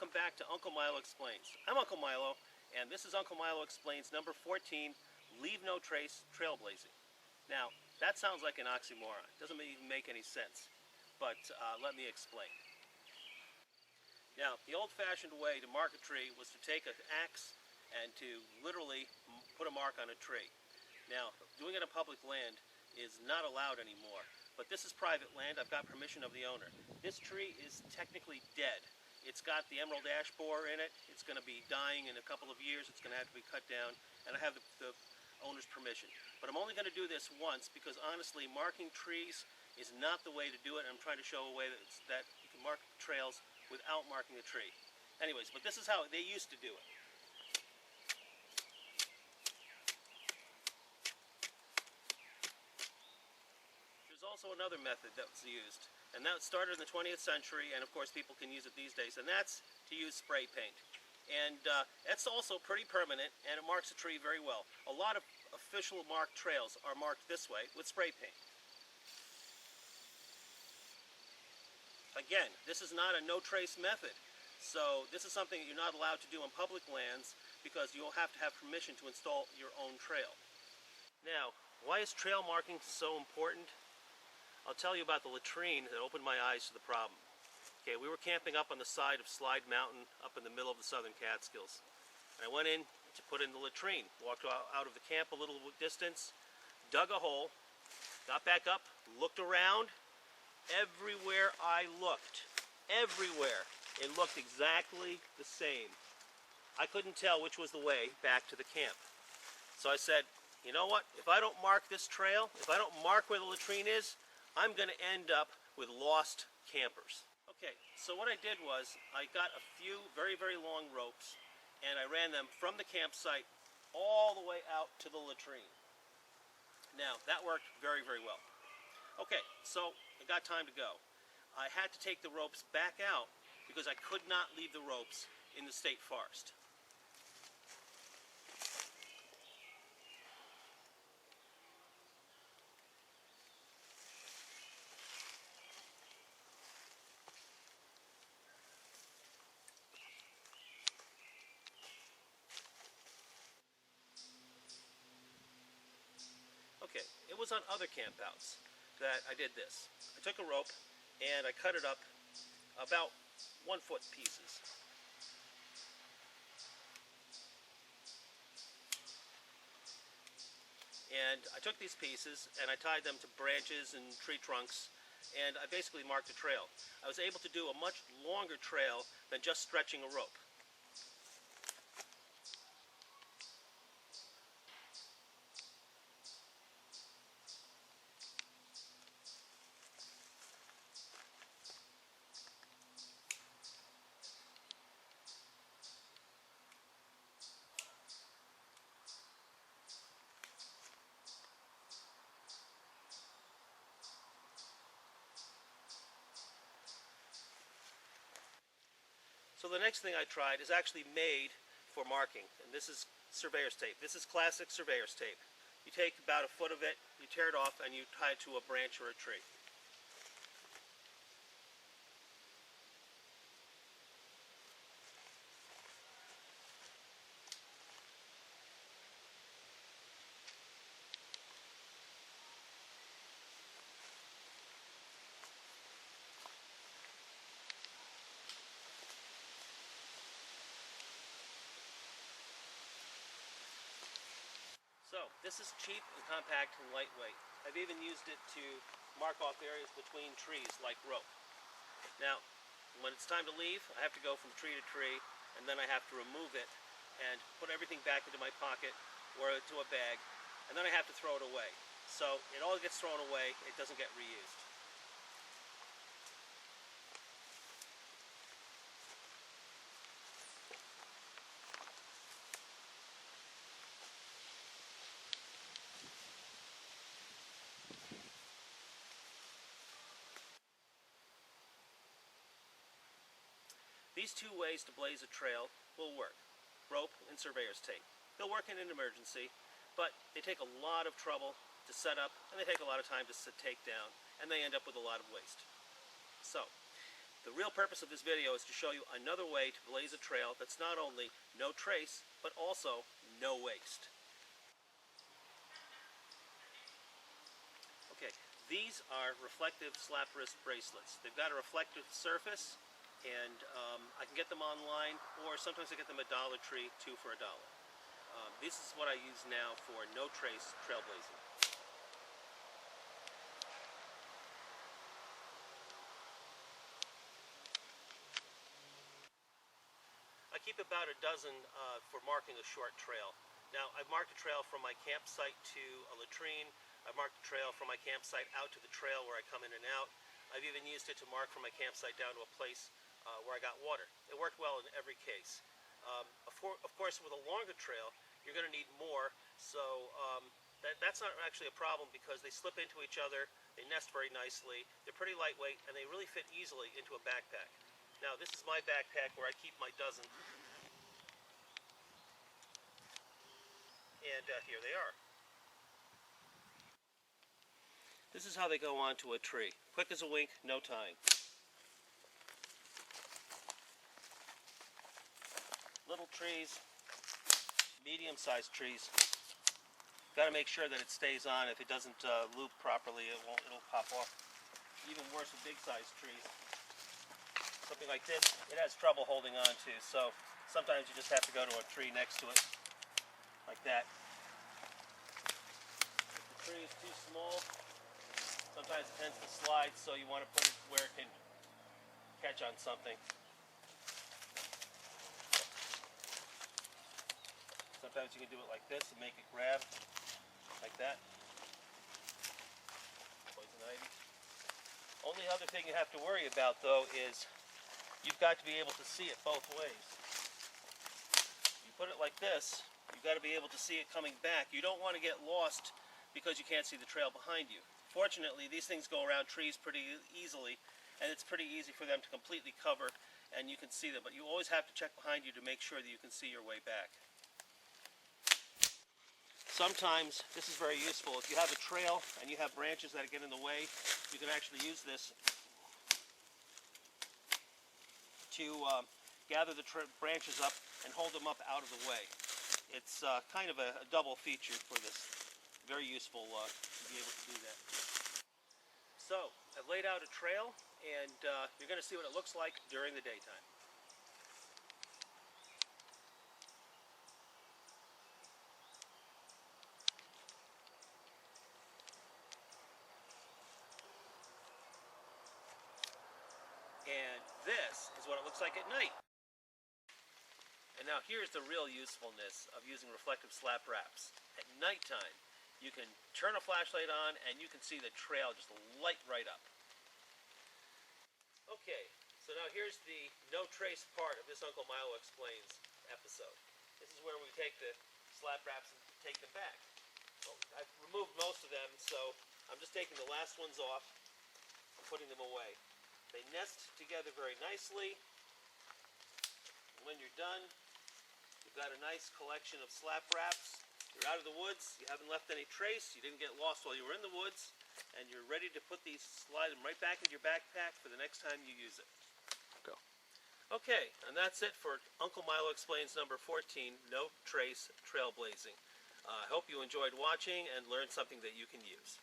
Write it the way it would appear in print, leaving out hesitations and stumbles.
welcome back to Uncle Milo Explains. I'm Uncle Milo, and this is Uncle Milo Explains number 14, Leave No Trace Trailblazing. Now, that sounds like an oxymoron. It doesn't even make any sense, but let me explain. Now, the old-fashioned way to mark a tree was to take an axe and to literally put a mark on a tree. Now, doing it on public land is not allowed anymore, but this is private land. I've got permission of the owner. This tree is technically dead. It's got the emerald ash borer in it. It's going to be dying in a couple of years. It's going to have to be cut down, and I have the owner's permission. But I'm only going to do this once because honestly, marking trees is not the way to do it. I'm trying to show a way that you can mark trails without marking the tree. Anyways, but this is how they used to do it. There's also another method that was used, and that started in the 20th century, and of course people can use it these days, and that's to use spray paint. And that's also pretty permanent, and it marks a tree very well. A lot of official marked trails are marked this way with spray paint. Again, this is not a no-trace method, so this is something that you're not allowed to do on public lands because you'll have to have permission to install your own trail. Now, why is trail marking so important? I'll tell you about the latrine that opened my eyes to the problem. Okay, we were camping up on the side of Slide Mountain up in the middle of the southern Catskills. And I went in to put in the latrine, walked out of the camp a little distance, dug a hole, got back up, looked around. Everywhere I looked, everywhere, it looked exactly the same. I couldn't tell which was the way back to the camp. So I said, you know what, if I don't mark this trail, if I don't mark where the latrine is, I'm going to end up with lost campers. Okay, so what I did was I got a few very, very long ropes and I ran them from the campsite all the way out to the latrine. Now, that worked very, very well. Okay, so I got time to go. I had to take the ropes back out because I could not leave the ropes in the state forest. Okay, it was on other campouts that I did this. I took a rope and I cut it up about 1 foot pieces. And I took these pieces and I tied them to branches and tree trunks, and I basically marked a trail. I was able to do a much longer trail than just stretching a rope. So the next thing I tried is actually made for marking, and this is Surveyors tape. This is classic Surveyors tape. You take about 1 foot of it, you tear it off, and you tie it to a branch or a tree. So, this is cheap and compact and lightweight. I've even used it to mark off areas between trees like rope. Now, when it's time to leave, I have to go from tree to tree, and then I have to remove it and put everything back into my pocket or into a bag, and then I have to throw it away. So, it all gets thrown away, it doesn't get reused. These two ways to blaze a trail will work, rope and Surveyor's tape. They'll work in an emergency, but they take a lot of trouble to set up, and they take a lot of time to take down, and they end up with a lot of waste. So, The real purpose of this video is to show you another way to blaze a trail that's not only no trace, but also no waste. Okay, these are reflective slap wrist bracelets. They've got a reflective surface, and I can get them online, or sometimes I get them at Dollar Tree, 2 for $1. This is what I use now for no trace trailblazing. I keep about a dozen for marking a short trail. Now, I've marked a trail from my campsite to a latrine. I've marked a trail from my campsite out to the trail where I come in and out. I've even used it to mark from my campsite down to a place where I got water. It worked well in every case. Of course, with a longer trail, you're going to need more, so that's not actually a problem because they slip into each other, they nest very nicely, they're pretty lightweight, and they really fit easily into a backpack. Now, this is my backpack where I keep my dozen, and here they are. This is how they go onto a tree. Quick as a wink, no tying. Little trees, medium-sized trees. Got to make sure that it stays on. If it doesn't loop properly, it'll pop off. Even worse with big-sized trees. Something like this, it has trouble holding on to, so sometimes you just have to go to a tree next to it, like that. If the tree is too small, sometimes it tends to slide, so you want to put it where it can catch on something. Sometimes you can do it like this and make it grab, like that. Poison ivy. Only other thing you have to worry about, though, is you've got to be able to see it both ways. You put it like this, you've got to be able to see it coming back. You don't want to get lost because you can't see the trail behind you. Fortunately, these things go around trees pretty easily, and it's pretty easy for them to completely cover, and you can see them. But you always have to check behind you to make sure that you can see your way back. Sometimes this is very useful. If you have a trail and you have branches that get in the way, you can actually use this to gather the branches up and hold them up out of the way. It's kind of a double feature for this. Very useful to be able to do that. So, I've laid out a trail, and you're going to see what it looks like during the daytime. And this is what it looks like at night. And now here's the real usefulness of using reflective slap wraps. At nighttime, you can turn a flashlight on and you can see the trail just light right up. Okay, so now here's the no trace part of this Uncle Milo Explains episode. This is where we take the slap wraps and take them back. Well, I've removed most of them, so I'm just taking the last ones off and putting them away. They nest together very nicely. When you're done, you've got a nice collection of slap wraps. You're out of the woods, you haven't left any trace, you didn't get lost while you were in the woods, and you're ready to slide them right back in your backpack for the next time you use it. Go. Okay, and that's it for Uncle Milo Explains number 14, No Trace Trailblazing. I hope you enjoyed watching and learned something that you can use.